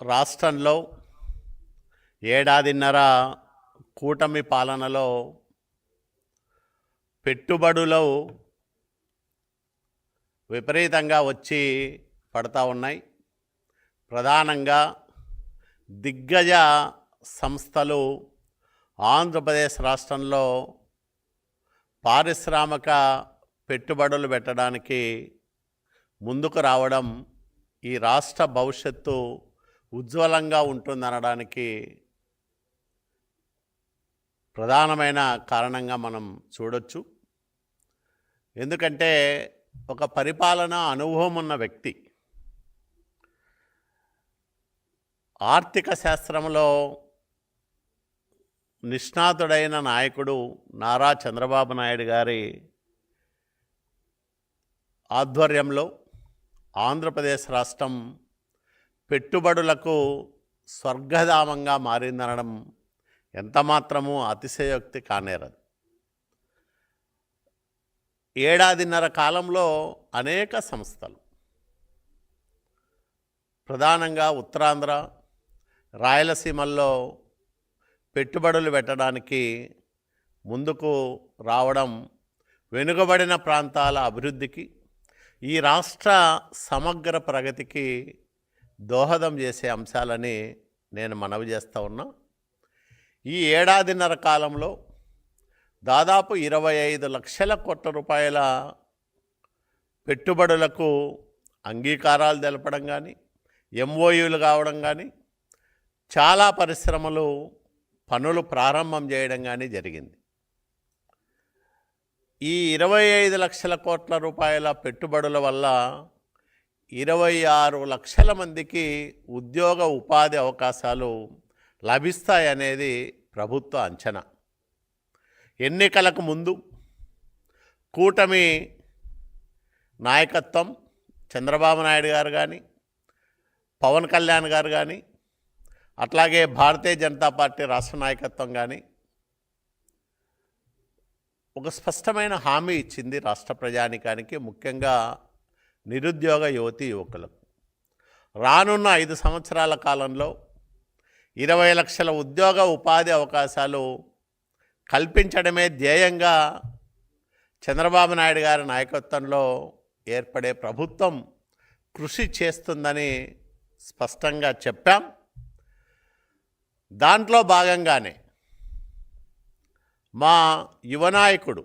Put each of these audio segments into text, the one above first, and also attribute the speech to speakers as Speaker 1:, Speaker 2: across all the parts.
Speaker 1: రాష్ట్రంలో ఏడాదిన్నర కూటమి పాలనలో పెట్టుబడులు విపరీతంగా వచ్చి పడతా ఉన్నాయి. ప్రధానంగా దిగ్గజ సంస్థలు ఆంధ్రప్రదేశ్ రాష్ట్రంలో పారిశ్రామిక పెట్టుబడులు పెట్టడానికి ముందుకు రావడం ఈ రాష్ట్ర భవిష్యత్తు ఉజ్వలంగా ఉంటుందనడానికి ప్రధానమైన కారణంగా మనం చూడొచ్చు. ఎందుకంటే ఒక పరిపాలన అనుభవం ఉన్న వ్యక్తి, ఆర్థిక శాస్త్రంలో నిష్ణాతుడైన నాయకుడు నారా చంద్రబాబు నాయుడు గారి ఆధ్వర్యంలో ఆంధ్రప్రదేశ్ రాష్ట్రం పెట్టుబడులకు స్వర్గధామంగా మారిందనడం ఎంతమాత్రమూ అతిశయోక్తి కానేరదు. ఏడాదిన్నర కాలంలో అనేక సంస్థలు, ప్రధానంగా ఉత్తరాంధ్ర, రాయలసీమల్లో పెట్టుబడులు పెట్టడానికి ముందుకు రావడం వెనుకబడిన ప్రాంతాల అభివృద్ధికి, ఈ రాష్ట్ర సమగ్ర ప్రగతికి దోహదం చేసే అంశాలని నేను మనవి చేస్తూ ఉన్నా. ఈ ఏడాదిన్నర కాలంలో దాదాపు 25 లక్షల కోట్ల రూపాయల పెట్టుబడులకు అంగీకారాలు తెలపడం కానీ, ఎంఓయూలు కావడం కానీ, చాలా పరిశ్రమలు పనులు ప్రారంభం చేయడం కానీ జరిగింది. ఈ 25 లక్షల కోట్ల రూపాయల పెట్టుబడుల వల్ల 26 లక్షల మందికి ఉద్యోగ ఉపాధి అవకాశాలు లభిస్తాయనేది ప్రభుత్వ అంచనా. ఎన్నికలకు ముందు కూటమి నాయకత్వం చంద్రబాబు నాయుడు గారు కానీ, పవన్ కళ్యాణ్ గారు కానీ, అట్లాగే భారతీయ జనతా పార్టీ రాష్ట్ర నాయకత్వం కానీ ఒక స్పష్టమైన హామీ ఇచ్చింది రాష్ట్ర ప్రజానికానికి, ముఖ్యంగా నిరుద్యోగ యువతీ యువకులకు. రానున్న 5 సంవత్సరాల కాలంలో 20 లక్షల ఉద్యోగ ఉపాధి అవకాశాలు కల్పించడమే ధ్యేయంగా చంద్రబాబు నాయుడు గారి నాయకత్వంలో ఏర్పడే ప్రభుత్వం కృషి చేస్తుందని స్పష్టంగా చెప్పాం. దాంట్లో భాగంగానే మా యువనాయకుడు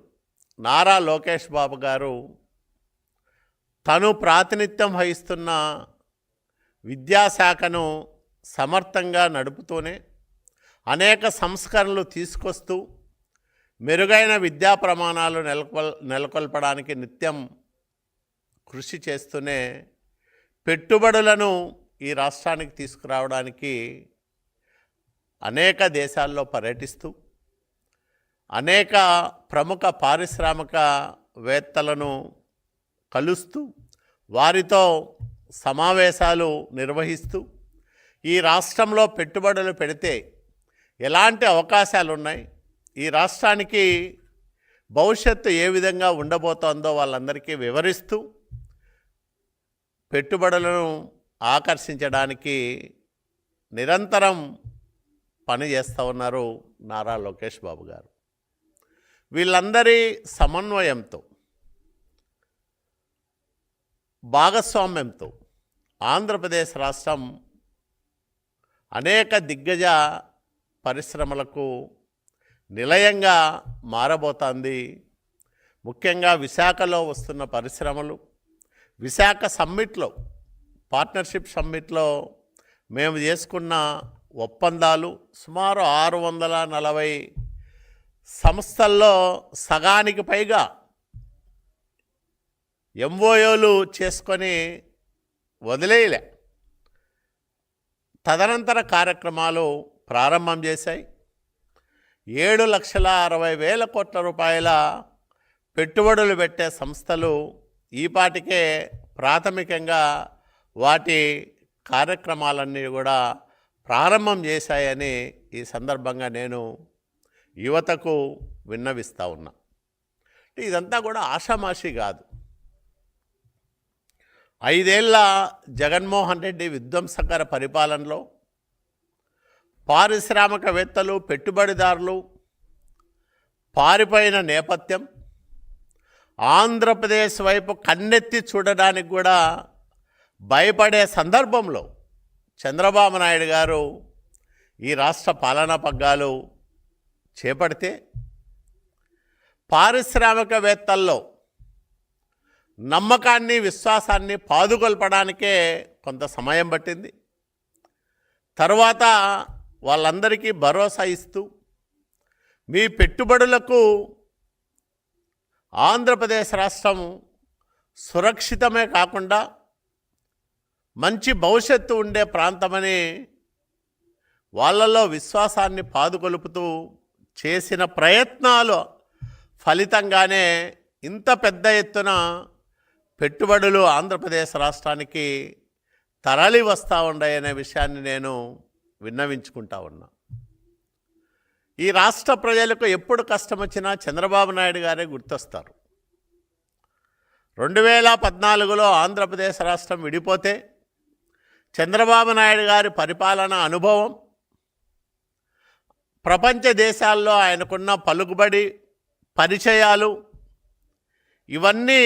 Speaker 1: నారా లోకేష్ బాబు గారు తను ప్రాతినిధ్యం వహిస్తున్న విద్యాశాఖను సమర్థంగా నడుపుతూనే అనేక సంస్కరణలు తీసుకొస్తూ మెరుగైన విద్యా ప్రమాణాలు నెలకొల్పడానికి నిత్యం కృషి చేస్తూనే పెట్టుబడులను ఈ రాష్ట్రానికి తీసుకురావడానికి అనేక దేశాల్లో పర్యటిస్తూ అనేక ప్రముఖ పారిశ్రామికవేత్తలను కలుస్తూ వారితో సమావేశాలు నిర్వహిస్తూ ఈ రాష్ట్రంలో పెట్టుబడులు పెడితే ఎలాంటి అవకాశాలు ఉన్నాయి, ఈ రాష్ట్రానికి భవిష్యత్తు ఏ విధంగా ఉండబోతోందో వాళ్ళందరికీ వివరిస్తూ పెట్టుబడులను ఆకర్షించడానికి నిరంతరం పనిచేస్తూ ఉన్నారు నారా లోకేష్ బాబు గారు. వీళ్ళందరి సమన్వయంతో, భాగస్వామ్యంతో ఆంధ్రప్రదేశ్ రాష్ట్రం అనేక దిగ్గజ పరిశ్రమలకు నిలయంగా మారబోతోంది. ముఖ్యంగా విశాఖలో వస్తున్న పరిశ్రమలు, విశాఖ సమ్మిట్లో, పార్ట్నర్షిప్ సమ్మిట్లో మేము చేసుకున్న ఒప్పందాలు సుమారు 640 సంస్థల్లో సగానికి పైగా ఎంఓయూలు చేసుకొని వదిలేయలే. తదనంతర కార్యక్రమాలు ప్రారంభం చేశాయి. 7,60,000 కోట్ల రూపాయల పెట్టుబడులు పెట్టే సంస్థలు ఈపాటికే ప్రాథమికంగా వాటి కార్యక్రమాలన్నీ కూడా ప్రారంభం చేశాయని ఈ సందర్భంగా నేను యువతకు విన్నవిస్తూ ఉన్నా. ఇదంతా కూడా ఆషామాషి కాదు. 5 ఏళ్ల జగన్మోహన్ రెడ్డి విధ్వంసకర పరిపాలనలో పారిశ్రామికవేత్తలు, పెట్టుబడిదారులు పారిపోయిన నేపథ్యం, ఆంధ్రప్రదేశ్ వైపు కన్నెత్తి చూడడానికి కూడా భయపడే సందర్భంలో చంద్రబాబు నాయుడు గారు ఈ రాష్ట్ర పాలనా పగ్గాలు చేపడితే పారిశ్రామికవేత్తల్లో నమ్మకాన్ని, విశ్వాసాన్ని పాదుకొల్పడానికే కొంత సమయం పట్టింది. తర్వాత వాళ్ళందరికీ భరోసా ఇస్తూ మీ పెట్టుబడులకు ఆంధ్రప్రదేశ్ రాష్ట్రం సురక్షితమే కాకుండా మంచి భవిష్యత్తు ఉండే ప్రాంతమని వాళ్ళలో విశ్వాసాన్ని పాదుకొలుపుతూ చేసిన ప్రయత్నాలు ఫలితంగానే ఇంత పెద్ద ఎత్తున పెట్టుబడులు ఆంధ్రప్రదేశ్ రాష్ట్రానికి తరలి వస్తూ ఉన్నాయనే విషయాన్ని నేను విన్నవించుకుంటా ఉన్నా. ఈ రాష్ట్ర ప్రజలకు ఎప్పుడు కష్టం వచ్చినా చంద్రబాబు నాయుడు గారే గుర్తొస్తారు. 2014లో ఆంధ్రప్రదేశ్ రాష్ట్రం విడిపోతే చంద్రబాబు నాయుడు గారి పరిపాలన అనుభవం, ప్రపంచ దేశాల్లో ఆయనకున్న పలుకుబడి, పరిచయాలు ఇవన్నీ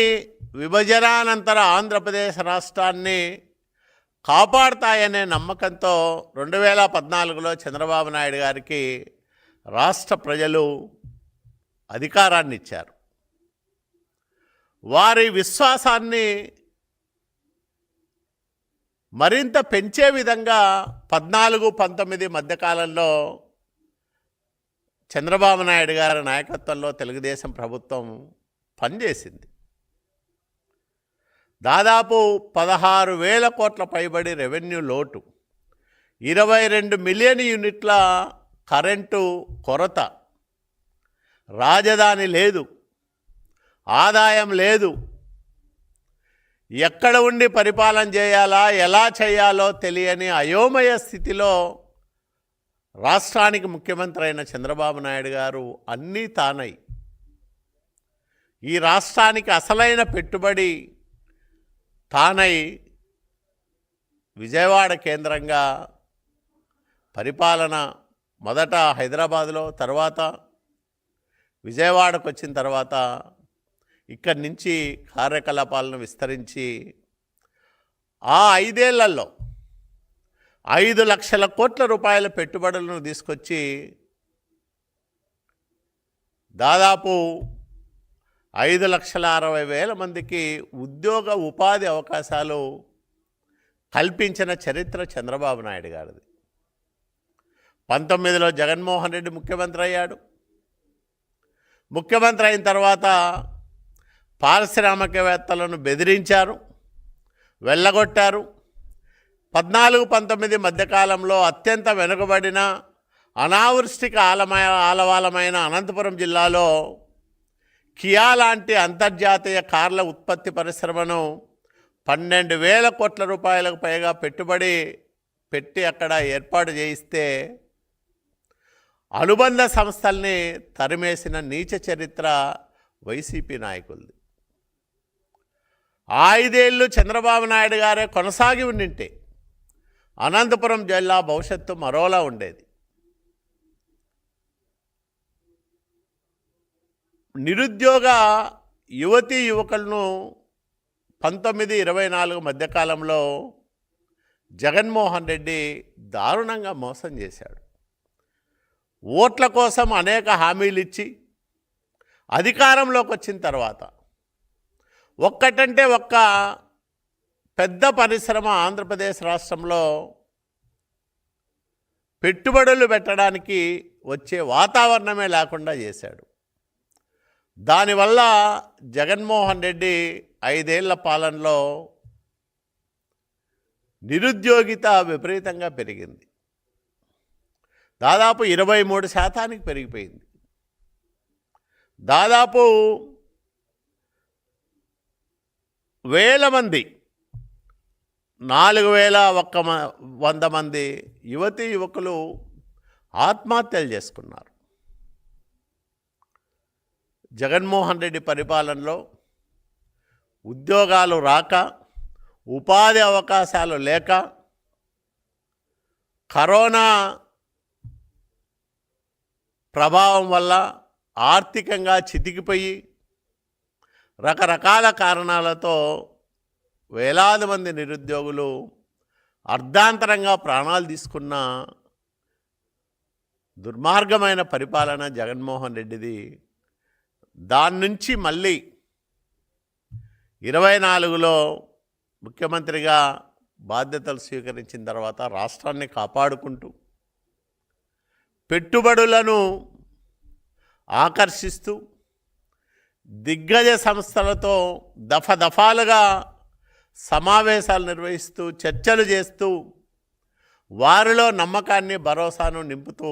Speaker 1: విభజనానంతర ఆంధ్రప్రదేశ్ రాష్ట్రాన్ని కాపాడుతాయనే నమ్మకంతో 2014లో చంద్రబాబు నాయుడు గారికి రాష్ట్ర ప్రజలు అధికారాన్ని ఇచ్చారు. వారి విశ్వాసాన్ని మరింత పెంచే విధంగా 14-19 మధ్యకాలంలో చంద్రబాబు నాయుడు గారి నాయకత్వంలో తెలుగుదేశం ప్రభుత్వం పనిచేసింది. దాదాపు 16,000 కోట్ల పైబడి రెవెన్యూ లోటు, 22 మిలియన్ యూనిట్ల కరెంటు కొరత, రాజధాని లేదు, ఆదాయం లేదు, ఎక్కడ ఉండి పరిపాలన చేయాలా, ఎలా చేయాలో తెలియని అయోమయ స్థితిలో రాష్ట్రానికి ముఖ్యమంత్రి అయిన చంద్రబాబు నాయుడు గారు అన్నీ తానై ఈ రాష్ట్రానికి అసలైన పెట్టుబడి తానై విజయవాడ కేంద్రంగా పరిపాలన మొదట హైదరాబాదులో, తర్వాత విజయవాడకు వచ్చిన తర్వాత ఇక్కడి నుంచి కార్యకలాపాలను విస్తరించి ఆ 5 ఏళ్లలో 5 లక్షల కోట్ల రూపాయల పెట్టుబడులను తీసుకొచ్చి దాదాపు 5,60,000 మందికి ఉద్యోగ ఉపాధి అవకాశాలు కల్పించిన చరిత్ర చంద్రబాబు నాయుడు గారిది. 19లో జగన్మోహన్ రెడ్డి ముఖ్యమంత్రి అయ్యాడు. ముఖ్యమంత్రి అయిన తర్వాత పారిశ్రామికవేత్తలను బెదిరించారు, వెళ్ళగొట్టారు. 14-19 మధ్యకాలంలో అత్యంత వెనుకబడిన అనావృష్టికి ఆలవాలమైన అనంతపురం జిల్లాలో కియా లాంటి అంతర్జాతీయ కార్ల ఉత్పత్తి పరిశ్రమను 12,000 కోట్ల రూపాయలకు పైగా పెట్టుబడి పెట్టి అక్కడ ఏర్పాటు చేయిస్తే అనుబంధ సంస్థల్ని తరిమేసిన నీచ చరిత్ర వైసీపీ నాయకులది. 5 ఏళ్ళు చంద్రబాబు నాయుడు గారే కొనసాగి ఉండింటే అనంతపురం జిల్లా భవిష్యత్తు మరోలా ఉండేది. నిరుద్యోగ యువతీ యువకులను 19-24 మధ్యకాలంలో జగన్మోహన్ రెడ్డి దారుణంగా మోసం చేశాడు. ఓట్ల కోసం అనేక హామీలు ఇచ్చి అధికారంలోకి వచ్చిన తర్వాత ఒక్కటంటే ఒక్క పెద్ద పరిశ్రమ ఆంధ్రప్రదేశ్ రాష్ట్రంలో పెట్టుబడులు పెట్టడానికి వచ్చే వాతావరణమే లేకుండా చేశాడు. దానివల్ల జగన్మోహన్ రెడ్డి 5 ఏళ్ల పాలనలో నిరుద్యోగిత విపరీతంగా పెరిగింది. దాదాపు 23% పెరిగిపోయింది. దాదాపు 1,000 మంది, 4,100 మంది యువతీ యువకులు ఆత్మహత్యలు చేసుకున్నారు. జగన్మోహన్ రెడ్డి పరిపాలనలో ఉద్యోగాలు రాక, ఉపాధి అవకాశాలు లేక, కరోనా ప్రభావం వల్ల ఆర్థికంగా చితికిపోయి రకరకాల కారణాలతో వేలాది మంది నిరుద్యోగులు అర్ధాంతరంగా ప్రాణాలు తీసుకున్న దుర్మార్గమైన పరిపాలన జగన్మోహన్ రెడ్డిది. దాని నుంచి మళ్ళీ 24లో ముఖ్యమంత్రిగా బాధ్యతలు స్వీకరించిన తర్వాత రాష్ట్రాన్ని కాపాడుకుంటూ పెట్టుబడులను ఆకర్షిస్తూ దిగ్గజ సంస్థలతో దఫాలుగా సమావేశాలు నిర్వహిస్తూ చర్చలు చేస్తూ వారిలో నమ్మకాన్ని భరోసాను నింపుతూ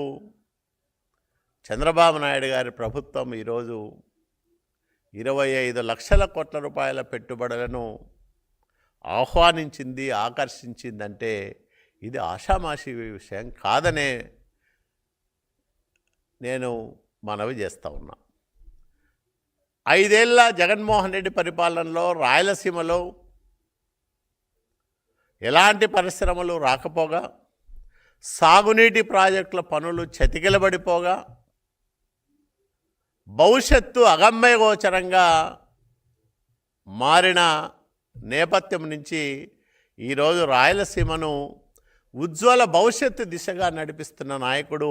Speaker 1: చంద్రబాబు నాయుడు గారి ప్రభుత్వం ఈరోజు 25 లక్షల కోట్ల రూపాయల పెట్టుబడులను ఆహ్వానించింది, ఆకర్షించిందంటే ఇది ఆషామాషి విషయం కాదనే నేను మనవి చేస్తూ ఉన్నా. 5 ఏళ్ల జగన్మోహన్ రెడ్డి పరిపాలనలో రాయలసీమలో ఎలాంటి పరిశ్రమలు రాకపోగా, సాగునీటి ప్రాజెక్టుల పనులు చతికిలబడిపోగా, భవిష్యత్తు అగమ్యగోచరంగా మారిన నేపథ్యం నుంచి ఈరోజు రాయలసీమను ఉజ్వల భవిష్యత్తు దిశగా నడిపిస్తున్న నాయకుడు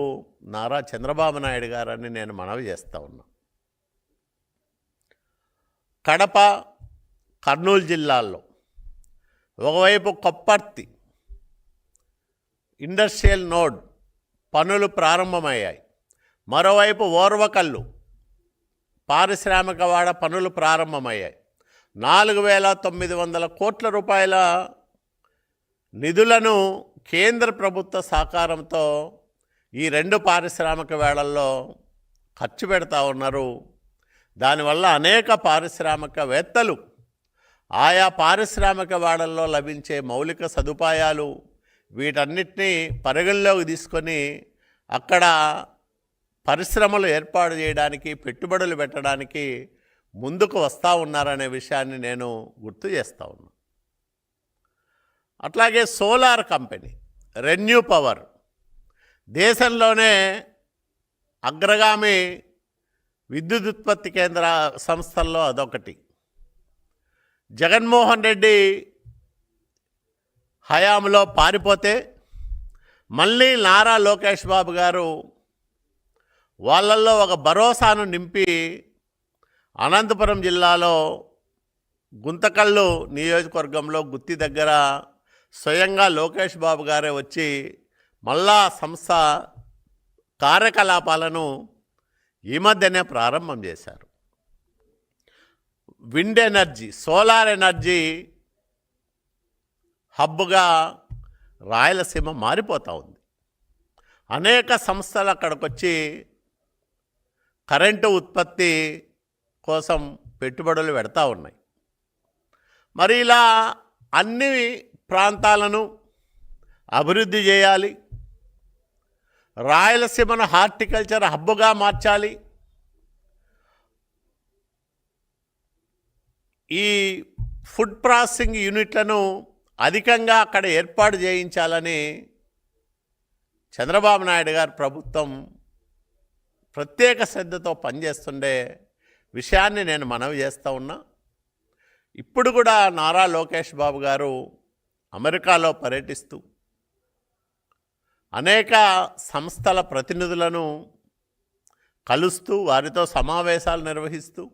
Speaker 1: నారా చంద్రబాబు నాయుడు గారని నేను మనవి చేస్తూ ఉన్నా. కడప, కర్నూలు జిల్లాల్లో ఒకవైపు కొప్పర్తి ఇండస్ట్రియల్ నోడ్ పనులు ప్రారంభమయ్యాయి, మరోవైపు ఓర్వకల్లు పారిశ్రామికవాడ పనులు ప్రారంభమయ్యాయి. 4,900 కోట్ల రూపాయల నిధులను కేంద్ర ప్రభుత్వ సహకారంతో ఈ 2 పారిశ్రామిక వేళల్లో ఖర్చు పెడతా ఉన్నారు. దానివల్ల అనేక పారిశ్రామికవేత్తలు ఆయా పారిశ్రామిక వాడల్లో లభించే మౌలిక సదుపాయాలు వీటన్నిటినీ పరిగణలోకి తీసుకొని అక్కడ పరిశ్రమలు ఏర్పాటు చేయడానికి, పెట్టుబడులు పెట్టడానికి ముందుకు వస్తూ ఉన్నారనే విషయాన్ని నేను గుర్తు చేస్తూ ఉన్నా. అట్లాగే సోలార్ కంపెనీ రెన్యూ పవర్ దేశంలోనే అగ్రగామి విద్యుత్ ఉత్పత్తి కేంద్ర సంస్థల్లో అదొకటి. జగన్మోహన్ రెడ్డి హయాంలో పారిపోతే మళ్ళీ నారా లోకేష్ బాబు గారు వాళ్ళల్లో ఒక భరోసాను నింపి అనంతపురం జిల్లాలో గుంతకల్లు నియోజకవర్గంలో గుత్తి దగ్గర స్వయంగా లోకేష్ బాబు గారే వచ్చి మళ్ళా సంస్థ కార్యకలాపాలను ఈ మధ్యనే ప్రారంభం చేశారు. విండ్ ఎనర్జీ, సోలార్ ఎనర్జీ హబ్గా రాయలసీమ మారిపోతూ ఉంది. అనేక సంస్థలు అక్కడికి వచ్చి కరెంటు ఉత్పత్తి కోసం పెట్టుబడులు పెడతా ఉన్నాయి. మరి ఇలా అన్ని ప్రాంతాలను అభివృద్ధి చేయాలి, రాయలసీమను హార్టికల్చర్ హబ్గా మార్చాలి, ఈ ఫుడ్ ప్రాసెసింగ్ యూనిట్లను అధికంగా అక్కడ ఏర్పాటు చేయించాలని చంద్రబాబు నాయుడు గారి ప్రభుత్వం ప్రత్యేక శ్రద్ధతో పనిచేస్తుండే విషయాన్ని నేను మనవి చేస్తూ ఉన్నా. ఇప్పుడు కూడా నారా లోకేష్ బాబు గారు అమెరికాలో పర్యటిస్తూ అనేక సంస్థల ప్రతినిధులను కలుస్తూ వారితో సమావేశాలు నిర్వహిస్తూ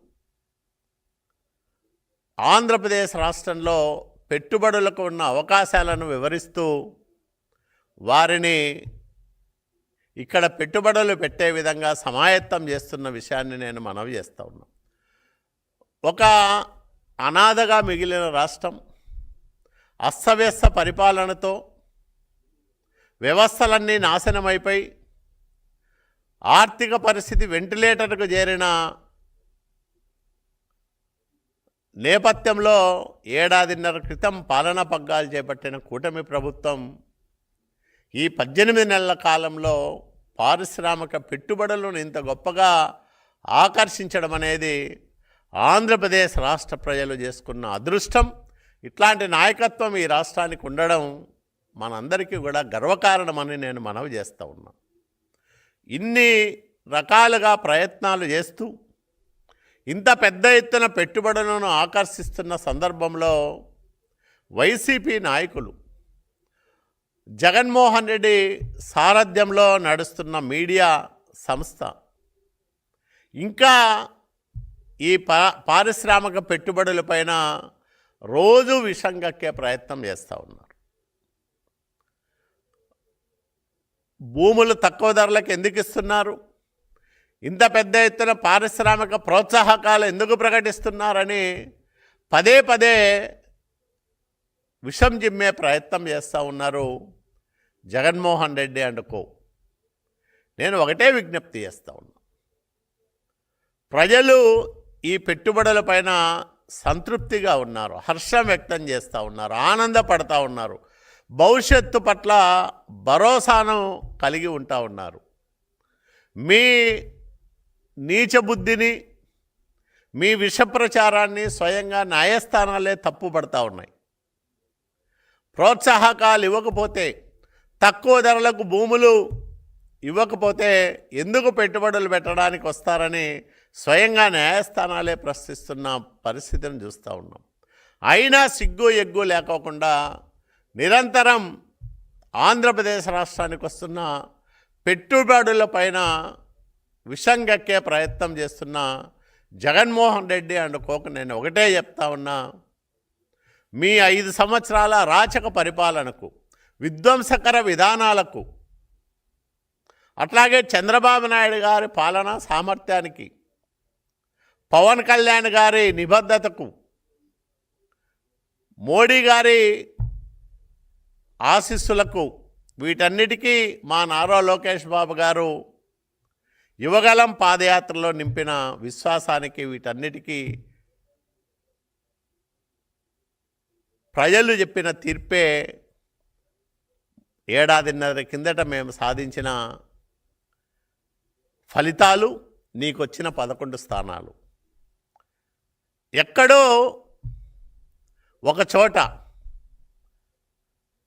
Speaker 1: ఆంధ్రప్రదేశ్ రాష్ట్రంలో పెట్టుబడులకు ఉన్న అవకాశాలను వివరిస్తూ వారిని ఇక్కడ పెట్టుబడులు పెట్టే విధంగా సమాయత్తం చేస్తున్న విషయాన్ని నేను మనవి చేస్తూ ఉన్నా. ఒక అనాథగా మిగిలిన రాష్ట్రం అస్తవ్యస్త పరిపాలనతో వ్యవస్థలన్నీ నాశనమైపోయి ఆర్థిక పరిస్థితి వెంటిలేటర్కు చేరిన నేపథ్యంలో 1.5 ఏళ్ల క్రితం పాలనా పగ్గాలు చేపట్టిన కూటమి ప్రభుత్వం ఈ 18 నెలల కాలంలో పారిశ్రామిక పెట్టుబడులను ఇంత గొప్పగా ఆకర్షించడం అనేది ఆంధ్రప్రదేశ్ రాష్ట్ర ప్రజలు చేసుకున్న అదృష్టం. ఇట్లాంటి నాయకత్వం ఈ రాష్ట్రానికి ఉండడం మనందరికీ కూడా గర్వకారణమని నేను మనవి చేస్తూ ఉన్నా. ఇన్ని రకాలుగా ప్రయత్నాలు చేస్తూ ఇంత పెద్ద ఎత్తున పెట్టుబడులను ఆకర్షిస్తున్న సందర్భంలో వైసీపీ నాయకులు జగన్మోహన్ రెడ్డి సారథ్యంలో నడుస్తున్న మీడియా సంస్థ ఇంకా ఈ పారిశ్రామిక పెట్టుబడులపైన రోజు విషం కక్కే ప్రయత్నం చేస్తూ ఉన్నారు. భూములు తక్కువ ధరలకు ఎందుకు ఇస్తున్నారు, ఇంత పెద్ద ఎత్తున పారిశ్రామిక ప్రోత్సాహకాలు ఎందుకు ప్రకటిస్తున్నారని పదే పదే విషం జిమ్మే ప్రయత్నం చేస్తూ ఉన్నారు జగన్మోహన్ రెడ్డి అండ్ కో. నేను ఒకటే విజ్ఞప్తి చేస్తూ ఉన్నా, ప్రజలు ఈ పెట్టుబడులపైన సంతృప్తిగా ఉన్నారు, హర్షం వ్యక్తం చేస్తూ ఉన్నారు, ఆనందపడతా ఉన్నారు, భవిష్యత్తు పట్ల భరోసాను కలిగి ఉంటా ఉన్నారు. మీ నీచ బుద్ధిని, మీ విష ప్రచారాన్ని స్వయంగా న్యాయస్థానాలే తప్పుపడతా ఉన్నాయి. ప్రోత్సాహకాలు ఇవ్వకపోతే, తక్కువ ధరలకు భూములు ఇవ్వకపోతే ఎందుకు పెట్టుబడులు పెట్టడానికి వస్తారని స్వయంగా న్యాయస్థానాలే ప్రశ్నిస్తున్న పరిస్థితిని చూస్తూ ఉన్నాం. అయినా సిగ్గు ఎగ్గు లేకోకుండా నిరంతరం ఆంధ్రప్రదేశ్ రాష్ట్రానికి వస్తున్న పెట్టుబడులపైన విషం గక్కే ప్రయత్నం చేస్తున్న జగన్మోహన్ రెడ్డి అండ్ కోకు నేను ఒకటే చెప్తా ఉన్నా, మీ 5 సంవత్సరాల రాచక పరిపాలనకు, విధ్వంసకర విధానాలకు, అట్లాగే చంద్రబాబు నాయుడు గారి పాలనా సామర్థ్యానికి, పవన్ కళ్యాణ్ గారి నిబద్ధతకు, మోడీ గారి ఆశీస్సులకు, వీటన్నిటికీ మా నారా లోకేష్ బాబు గారు యువగలం పాదయాత్రలో నింపిన విశ్వాసానికి, వీటన్నిటికీ ప్రజలు చెప్పిన తీర్పే ఏడాదిన్నర కిందట మేము సాధించిన ఫలితాలు, నీకొచ్చిన 11 స్థానాలు. ఎక్కడో ఒక చోట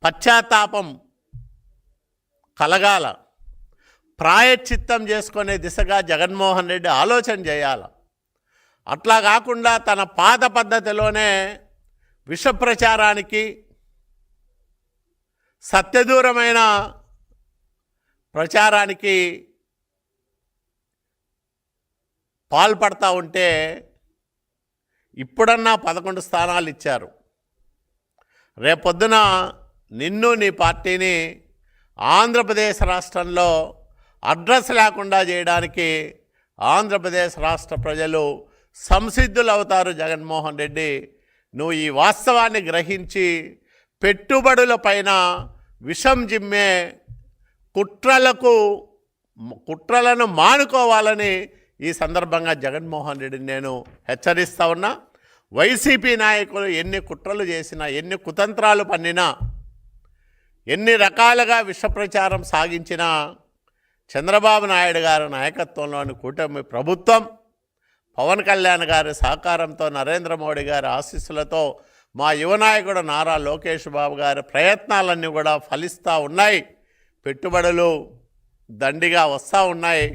Speaker 1: పశ్చాత్తాపం కలగాల, ప్రాయశ్చిత్తం చేసుకునే దిశగా జగన్మోహన్ రెడ్డి ఆలోచన చేయాల. అట్లా కాకుండా తన పాత పద్ధతిలోనే విష ప్రచారానికి, సత్యదూరమైన ప్రచారానికి పాల్పడతా ఉంటే ఇప్పుడన్నా 11 స్థానాలు ఇచ్చారు. రేపొద్దున నిన్ను, నీ పార్టీని ఆంధ్రప్రదేశ్ రాష్ట్రంలో అడ్రస్ లేకుండా చేయడానికి ఆంధ్రప్రదేశ్ రాష్ట్ర ప్రజలు సంసిద్ధులు అవుతారు. జగన్మోహన్ రెడ్డి, నువ్వు ఈ వాస్తవాన్ని గ్రహించి పెట్టుబడులపైన విషం జిమ్మే కుట్రలను మానుకోవాలని ఈ సందర్భంగా జగన్మోహన్ రెడ్డిని నేను హెచ్చరిస్తా ఉన్నా. వైసీపీ నాయకులు ఎన్ని కుట్రలు చేసినా, ఎన్ని కుతంత్రాలు పన్నినా, ఎన్ని రకాలుగా విష ప్రచారం సాగించినా చంద్రబాబు నాయుడు గారి నాయకత్వంలోని కూటమి ప్రభుత్వం, పవన్ కళ్యాణ్ గారి సహకారంతో, నరేంద్ర మోడీ గారి ఆశీస్సులతో, మా యువనాయకుడు నారా లోకేష్ బాబు గారి ప్రయత్నాలన్నీ కూడా ఫలిస్తూ ఉన్నాయి. పెట్టుబడులు దండిగా వస్తూ ఉన్నాయి.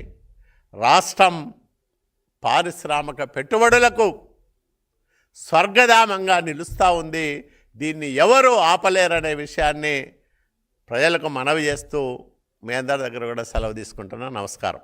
Speaker 1: రాష్ట్రం పారిశ్రామిక పెట్టుబడులకు స్వర్గధామంగా నిలుస్తూ ఉంది. దీన్ని ఎవరు ఆపలేరనే విషయాన్ని ప్రజలకు మనవి చేస్తూ మీ అందరి దగ్గర కూడా సెలవు తీసుకుంటున్నా. నమస్కారం.